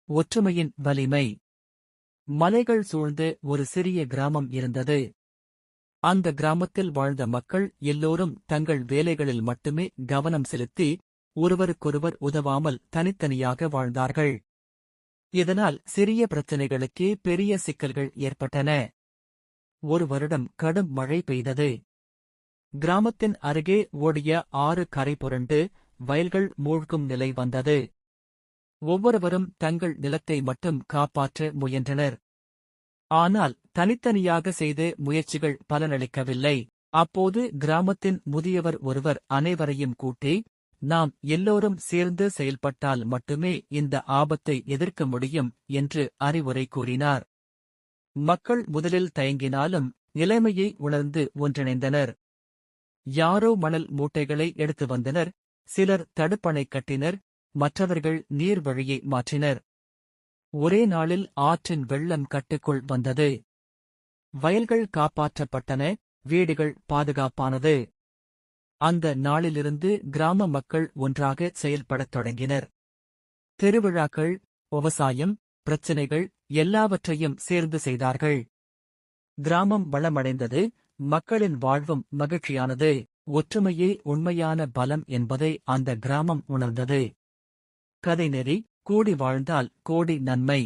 ஒற்றுமையின் வலிமை. மலைகள் சூழ்ந்து ஒரு சிறிய கிராமம் இருந்தது. அந்த கிராமத்தில் வாழ்ந்த மக்கள் எல்லோரும் தங்கள் வேலைகளில் மட்டுமே கவனம் செலுத்தி ஒருவருக்கொருவர் உதவாமல் தனித்தனியாக வாழ்ந்தார்கள். இதனால் சிறிய பிரச்சினைகளுக்கே பெரிய சிக்கல்கள் ஏற்பட்டன. ஒரு வருடம் கடும் மழை பெய்தது. கிராமத்தின் அருகே ஓடிய ஆறு கரை புரண்டு வயல்கள் மூழ்கும் நிலை வந்தது. ஒவ்வொருவரும் தங்கள் நிலத்தை மட்டும் காப்பாற்ற முயன்றனர். ஆனால் தனித்தனியாக செய்த முயற்சிகள் பலனளிக்கவில்லை. அப்போது கிராமத்தின் முதியவர் ஒருவர் அனைவரையும் கூட்டி, நாம் எல்லோரும் சேர்ந்து செயல்பட்டால் மட்டுமே இந்த ஆபத்தை எதிர்க்க முடியும் என்று அறிவுரை கூறினார். மக்கள் முதலில் தயங்கினாலும் நிலைமையை உணர்ந்து ஒன்றிணைந்தனர். யாரோ மணல் மூட்டைகளை எடுத்து வந்தனர், சிலர் தடுப்பணை கட்டினர், மற்றவர்கள் நீர் வழியை மாற்றினர். ஒரே நாளில் ஆற்றின் வெள்ளம் கட்டுக்குள் வந்தது. வயல்கள் காப்பாற்றப்பட்டன, வீடுகள் பாதுகாப்பானது. அந்த நாளிலிருந்து கிராம மக்கள் ஒன்றாக செயல்படத் தொடங்கினர். திருவிழாக்கள், விவசாயம், பிரச்சினைகள் எல்லாவற்றையும் சேர்ந்து செய்தார்கள். கிராமம் வளமடைந்தது, மக்களின் வாழ்வும் மகிழ்ச்சியானது. ஒற்றுமையே உண்மையான பலம் என்பதை அந்த கிராமம் உணர்ந்தது. கதைநெறி: கூடி வாழ்ந்தால் கோடி நன்மை.